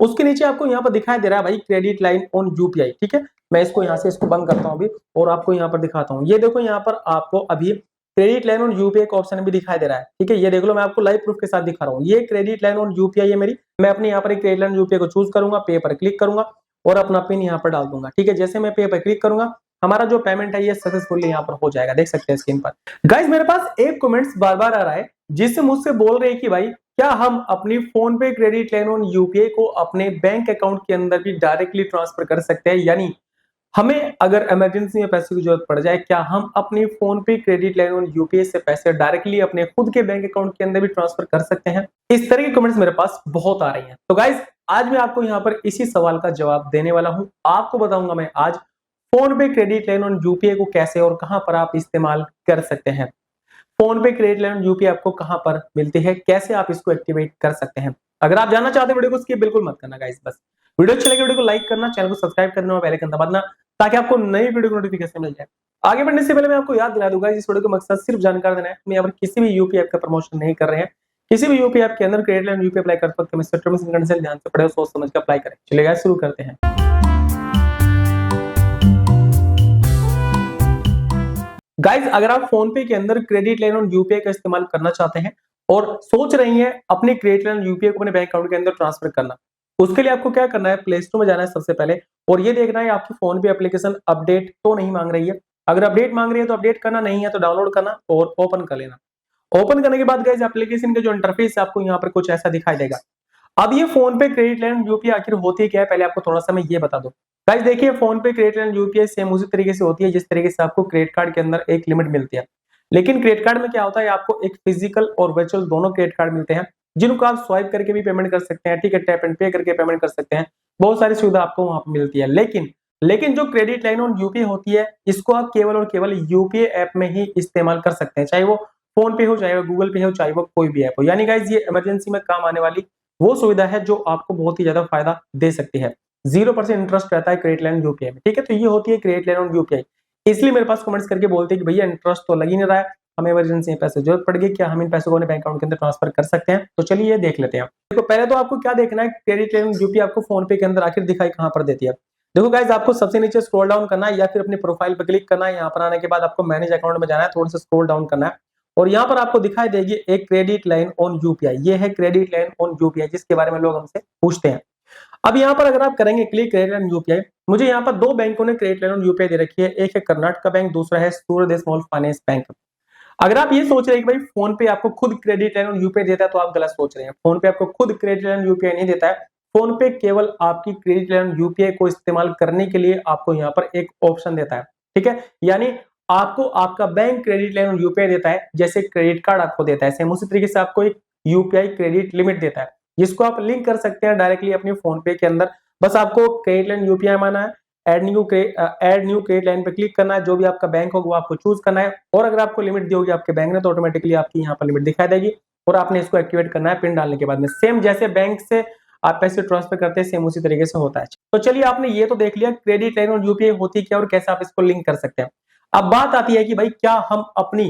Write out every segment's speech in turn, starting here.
उसके नीचे आपको यहाँ पर दिखाई दे रहा है भाई क्रेडिट लाइन ऑन यूपीआई। ठीक है, मैं इसको यहाँ से इसको बंद करता हूँ अभी और आपको यहाँ पर दिखाता हूँ। ये देखो यहाँ पर आपको अभी क्रेडिट लाइन ऑन यूपीआई का ऑप्शन भी दिखाई दे रहा है। ठीक है, ये देख लो, मैं आपको लाइव प्रूफ के साथ दिखा रहा हूँ। ये क्रेडिट लाइन ऑन यूपीआई है मेरी। मैं अपने यहाँ पर एक क्रेडिट लाइन यूपीआई को चूज करूंगा, पे पर क्लिक करूंगा और अपना पिन यहाँ पर डाल दूंगा। ठीक है, जैसे मैं पे पर क्लिक करूंगा हमारा जो पेमेंट है ये सक्सेसफुली यहाँ पर हो जाएगा, देख सकते हैं स्क्रीन पर। गाइस मेरे पास एक कमेंट्स बार बार आ रहा है जिससे मुझसे बोल रहे हैं कि भाई क्या हम अपनी फोन पे क्रेडिट लाइन ऑन यूपीआई को अपने बैंक अकाउंट के अंदर भी डायरेक्टली ट्रांसफर कर सकते हैं, यानी हमें अगर इमरजेंसी में पैसे की जरूरत पड़ जाए क्या हम अपनी फोन पे क्रेडिट लाइन ऑन यूपीआई से पैसे डायरेक्टली अपने खुद के बैंक अकाउंट के अंदर भी ट्रांसफर कर सकते हैं। इस तरह के कमेंट्स मेरे पास बहुत आ रही हैं। तो गाइस आज मैं आपको यहाँ पर इसी सवाल का जवाब देने वाला हूं। आपको बताऊंगा मैं आज फोन पे क्रेडिट लाइन ऑन यूपीआई को कैसे और कहां पर आप इस्तेमाल कर सकते हैं। फोन पे क्रेडिट लाइन यूपीआई आपको कहां पर मिलती है, कैसे आप इसको एक्टिवेट कर सकते हैं। अगर आप जानना चाहते हैं वीडियो को स्किप बिल्कुल मत करना गाइस। बस वीडियो अच्छी लगे वीडियो को लाइक करना, चैनल को सब्सक्राइब करना और बेल आइकन दबाना ताकि आपको नई वीडियो की नोटिफिकेशन मिल जाए। आगे बढ़ने से पहले मैं आपको याद दिला दूंगा इस वीडियो का मकसद सिर्फ जानकारी देना है। हम यहाँ पर किसी भी यूपीआई ऐप का प्रमोशन नहीं कर रहे हैं। किसी भी यूपीआई ऐप के अंदर क्रेडिट लाइन यूपीआई अप्लाई करते वक्त हमें टर्म्स एंड कंडीशन ध्यान से पढ़े और सोच समझ कर अप्लाई करें। चलिए गाइस शुरू करते हैं। गाइस अगर आप फोन पे के अंदर क्रेडिट लाइन ऑन यूपीआई का इस्तेमाल करना चाहते हैं और सोच रही हैं अपनी क्रेडिट लाइन यूपीआई को अपने बैंक अकाउंट के अंदर ट्रांसफर करना, उसके लिए आपको क्या करना है, प्ले स्टोर में जाना है सबसे पहले और ये देखना है आपकी फोन पे एप्लीकेशन अपडेट तो नहीं मांग रही है। अगर अपडेट मांग रही है तो अपडेट करना, नहीं है तो डाउनलोड करना और ओपन कर लेना। ओपन करने के बाद गाइस एप्लीकेशन का जो इंटरफेस है आपको यहाँ पर कुछ ऐसा दिखाई देगा। अब ये फोन पे क्रेडिट लाइन यूपीआई आखिर होती क्या है, पहले आपको थोड़ा सा मैं ये बता दूं। गाइस देखिए फोन पे क्रेडिट लाइन यूपीआई सेम उसी तरीके से होती है जिस तरीके से आपको क्रेडिट कार्ड के अंदर एक लिमिट मिलती है। लेकिन क्रेडिट कार्ड में क्या होता है, आपको एक फिजिकल और वर्चुअल दोनों क्रेडिट कार्ड मिलते हैं जिनको आप स्वाइप करके भी पेमेंट कर सकते हैं। ठीक है, टैप एंड पे करके पेमेंट कर सकते हैं, बहुत सारी सुविधा आपको वहां पर मिलती है। लेकिन जो क्रेडिट लाइन ऑन यूपीआई होती है इसको आप केवल और केवल यूपीआई ऐप में ही इस्तेमाल कर सकते हैं, चाहे वो फोन पे हो, चाहे वो गूगल पे हो, चाहे वो कोई भी ऐप हो। यानी गाइस ये इमरजेंसी में काम आने वाली वो सुविधा है जो आपको बहुत ही ज्यादा फायदा दे सकती है। 0% इंटरेस्ट रहता है क्रेडिट लाइन यूपीआई में। ठीक है, तो ये होती है क्रेडिट लाइन ऑन यूपीआई। इसलिए मेरे पास कमेंट्स करके बोलते हैं कि भैया इंटरेस्ट तो लग ही नहीं रहा है, हमें इमरजेंसी में पैसे जरूरत पड़ गई, क्या हम इन पैसों को अपने बैंक अकाउंट के अंदर ट्रांसफर कर सकते हैं। तो चलिए ये देख लेते हैं। देखो पहले तो आपको क्या देखना है, क्रेडिट लाइन यूपीआई आपको फोन पे के अंदर आखिर दिखाई कहां पर देती है। देखो गाइस आपको सबसे नीचे स्क्रॉल डाउन करना है या फिर अपनी प्रोफाइल पर क्लिक करना है। यहाँ पर आने के बाद आपको मैनेज अकाउंट में जाना है, थोड़ा सा स्क्रॉल डाउन करना है और यहाँ पर आपको दिखाई देगी एक क्रेडिट लाइन ऑन यूपीआई। ये है क्रेडिट लाइन ऑन यूपीआई जिसके बारे में लोग हमसे पूछते हैं। अब यहाँ पर अगर आप करेंगे क्लिक क्रेडिट लाइन यूपीआई, मुझे यहाँ पर दो बैंकों ने क्रेडिट लाइन ऑन यूपीआई दे रखी है, एक है कर्नाटका बैंक, दूसरा है सूर्योदय स्मॉल फाइनेंस बैंक। अगर आप ये सोच रहे हैं कि भाई फोन पे आपको खुद क्रेडिट लाइन ऑन यूपीआई देता है तो आप गलत सोच रहे हैं। फोन पे आपको खुद क्रेडिट लाइन यूपीआई नहीं देता है। फोन पे केवल आपकी क्रेडिट लाइन यूपीआई को इस्तेमाल करने के लिए आपको यहाँ पर एक ऑप्शन देता है। ठीक है, यानी आपको आपका bank credit line on UPI देता है, जैसे क्रेडिट कार्ड आपको देता है सेम उसी तरीके से आपको एक यूपीआई क्रेडिट लिमिट देता है जिसको आप लिंक कर सकते हैं डायरेक्टली अपने फोन पे के अंदर। बस आपको क्रेडिट लाइन यूपीआई माना है, ऐड न्यू क्रेडिट लाइन पे क्लिक करना है, जो भी आपका बैंक होगा वो आपको चूज करना है और अगर आपको लिमिट दी होगी आपके बैंक ने तो ऑटोमेटिकली आपकी यहाँ पर लिमिट दिखाई देगी और आपने इसको एक्टिवेट करना है पिन डालने के बाद में। सेम जैसे बैंक से आप पैसे ट्रांसफर करते हैं सेम उसी तरीके से होता है। तो चलिए आपने ये तो देख लिया क्रेडिट लाइन और यूपीआई होती क्या और कैसे आप इसको लिंक कर सकते हैं। अब बात आती है कि भाई क्या हम अपनी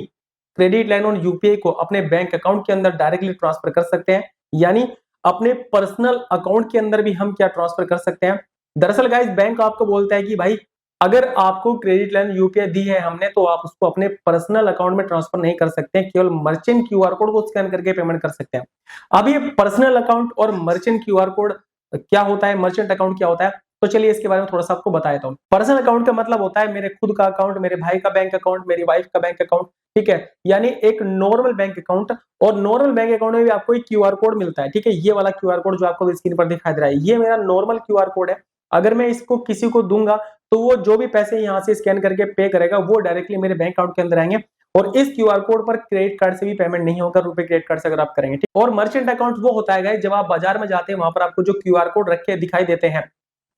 क्रेडिट लाइन ऑन यूपीआई को अपने बैंक अकाउंट के अंदर डायरेक्टली ट्रांसफर कर सकते हैं, यानी अपने पर्सनल अकाउंट के अंदर भी हम क्या ट्रांसफर कर सकते हैं। दरअसल गाइस बैंक आपको बोलता है कि भाई अगर आपको क्रेडिट लाइन यूपीआई दी है हमने तो आप उसको अपने पर्सनल अकाउंट में ट्रांसफर नहीं कर सकते, केवल मर्चेंट क्यूआर कोड को स्कैन करके पेमेंट कर सकते हैं। अब ये पर्सनल अकाउंट और मर्चेंट क्यूआर कोड क्या होता है, मर्चेंट अकाउंट क्या होता है, तो चलिए इसके बारे में थोड़ा सा आपको बता देता हूँ। पर्सनल अकाउंट का मतलब होता है मेरे खुद का अकाउंट, मेरे भाई का बैंक अकाउंट, मेरी वाइफ का बैंक अकाउंट। ठीक है, यानी एक नॉर्मल बैंक अकाउंट और नॉर्मल बैंक अकाउंट में भी आपको एक क्यूआर कोड मिलता है। ठीक है, ये वाला क्यूआर कोड जो आपको स्क्रीन पर दिखाई दे रहा है ये मेरा नॉर्मल क्यूआर कोड है। अगर मैं इसको किसी को दूंगा तो वो जो भी पैसे यहाँ से स्कैन करके पे करेगा वो डायरेक्टली मेरे बैंक अकाउंट के अंदर आएंगे और इस क्यूआर कोड पर क्रेडिट कार्ड से भी पेमेंट नहीं होगा, रुपए क्रेडिट कार्ड से अगर आप करेंगे। ठीक, और मर्चेंट अकाउंट वो होता है जब आप बाजार में जाते हैं वहां पर आपको जो क्यूआर कोड रखे दिखाई देते हैं,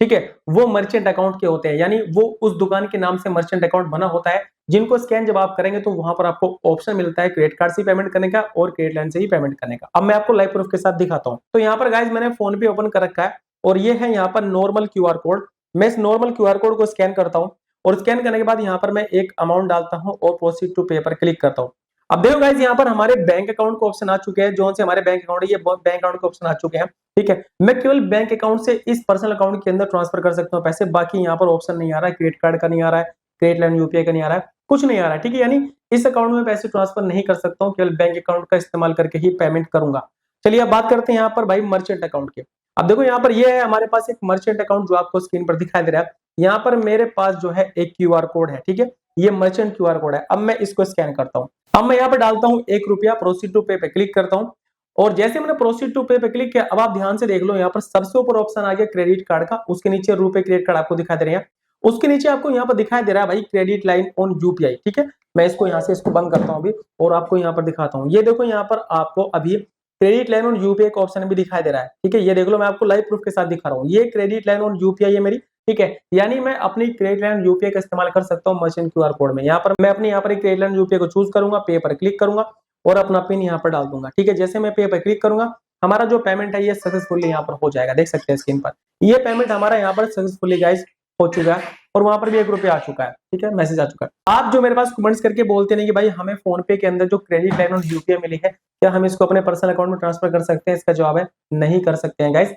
ठीक है, वो मर्चेंट अकाउंट के होते हैं, यानी वो उस दुकान के नाम से मर्चेंट अकाउंट बना होता है जिनको स्कैन जब आप करेंगे तो वहां पर आपको ऑप्शन मिलता है क्रेडिट कार्ड से पेमेंट करने का और क्रेडिट लाइन से ही पेमेंट करने का। अब मैं आपको लाइव प्रूफ के साथ दिखाता हूं। तो यहाँ पर गाइज मैंने फोन पे ओपन कर रखा है और ये है यहाँ पर नॉर्मल क्यूआर कोड। मैं इस नॉर्मल क्यूआर कोड को स्कैन करता हूँ और स्कैन करने के बाद यहाँ पर मैं एक अमाउंट डालता हूँ और प्रोसीड टू पे पर क्लिक करता हूँ। अब देखो गाइस यहाँ पर हमारे बैंक अकाउंट को ऑप्शन आ चुके हैं, जो से हमारे बैंक अकाउंट है ये बैंक अकाउंट के ऑप्शन आ चुके हैं। ठीक है, मैं केवल बैंक अकाउंट से इस पर्सनल अकाउंट के अंदर ट्रांसफर कर सकता हूँ पैसे, बाकी यहाँ पर ऑप्शन नहीं आ रहा है, क्रेडिट कार्ड का नहीं आ रहा है, क्रेडिट लाइन यूपीआई का नहीं आ रहा है, कुछ नहीं आ रहा है। ठीक है, यानी इस अकाउंट में पैसे ट्रांसफर नहीं कर सकता हूँ, केवल बैंक अकाउंट का इस्तेमाल करके ही पेमेंट करूंगा। चलिए अब बात करते हैं यहाँ पर भाई मर्चेंट अकाउंट की। अब देखो यहाँ पर ये है हमारे पास एक मर्चेंट अकाउंट जो आपको स्क्रीन पर दिखाई दे रहा है। यहाँ पर मेरे पास जो है एक क्यूआर कोड है। ठीक है, ये मर्चेंट क्यूआर कोड है। अब मैं इसको स्कैन करता हूँ। अब मैं यहाँ पे डालता हूँ ₹1, प्रोसीड टू पे पे क्लिक करता हूँ और जैसे मैंने प्रोसीड टू पे पे क्लिक किया, अब आप ध्यान से देख लो यहाँ पर सबसे ऊपर ऑप्शन आ गया क्रेडिट कार्ड का, उसके नीचे रुपए क्रेडिट कार्ड आपको दिखाई दे रहे हैं, उसके नीचे आपको यहाँ पर दिखाई दे रहा है भाई क्रेडिट लाइन ऑन यूपीआई। ठीक है, मैं इसको यहाँ से इसको बंद करता हूँ अभी और आपको यहाँ पर दिखाता हूँ। ये देखो यहाँ पर आपको अभी क्रेडिट लाइन ऑन यूपीआई का ऑप्शन भी दिखाई दे रहा है। ठीक है, ये देख लो, मैं आपको लाइव प्रूफ के साथ दिखा रहा हूँ, ये क्रेडिट लाइन ऑन यूपीआई है मेरी। ठीक है, यानी मैं अपनी क्रेडिट लाइन यूपीआई का इस्तेमाल कर सकता हूँ मर्चेंट क्यूआर कोड में। यहाँ पर मैं अपनी यहाँ पर क्रेडिट लाइन यूपीआई को चूज करूंगा, पे पर क्लिक करूंगा और अपना पिन यहाँ पर डाल दूंगा। ठीक है, जैसे मैं पे पर क्लिक करूंगा हमारा जो पेमेंट है ये सक्सेसफुली यहाँ पर हो जाएगा। देख सकते हैं स्क्रीन पर ये पेमेंट हमारा यहाँ पर सक्सेसफुली गाइस हो चुका है और वहां पर भी ₹1 आ चुका है। ठीक है, मैसेज आ चुका है। आप जो मेरे पास कमेंट्स करके बोलते नहीं कि भाई हमें फोन पे के अंदर जो क्रेडिट लाइन और यूपीआई मिली है क्या हम इसको अपने पर्सनल अकाउंट में ट्रांसफर कर सकते हैं, इसका जवाब है नहीं कर सकते हैं गाइस।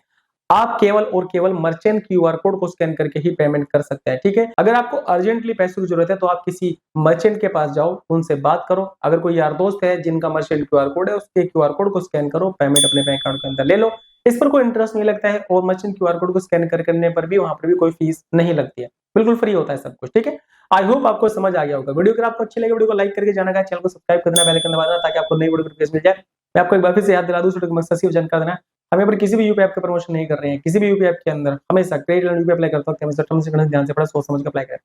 आप केवल और केवल मर्चेंट क्यूआर कोड को स्कैन करके ही पेमेंट कर सकते हैं। ठीक है, अगर आपको अर्जेंटली पैसों की जरूरत है तो आप किसी मर्चेंट के पास जाओ, उनसे बात करो। अगर कोई यार दोस्त है जिनका मर्चेंट क्यूआर कोड है उसके क्यूआर कोड को स्कैन करो, पेमेंट अपने बैंक अकाउंट के अंदर ले लो, इस पर कोई इंटरेस्ट नहीं लगता है और मर्चेंट क्यूआर कोड को स्कैन करने पर भी वहां पर भी कोई फीस नहीं लगती है, बिल्कुल फ्री होता है सब कुछ। ठीक है, आई होप आपको समझ आ गया होगा। वीडियो अगर आपको अच्छी लगे वीडियो को लाइक करके जाना, चैनल को सब्सक्राइब करना, बेल आइकन दबाना ताकि आपको नई वीडियो नोटिफिकेशन मिल जाए। मैं आपको एक बार फिर से याद दिला दूं, वीडियो को मकसद सिर्फ जानकारी देना है, हम यहाँ पर किसी भी यूपीआई ऐप का प्रमोशन नहीं कर रहे हैं। किसी भी यूपीआई ऐप के अंदर हमेशा क्रेडिट लाइन यूपीआई अप्लाई करते वक्त हमेशा टर्म्स एंड कंडीशन ध्यान से पढ़ा, सोच समझ के अप्लाई करें।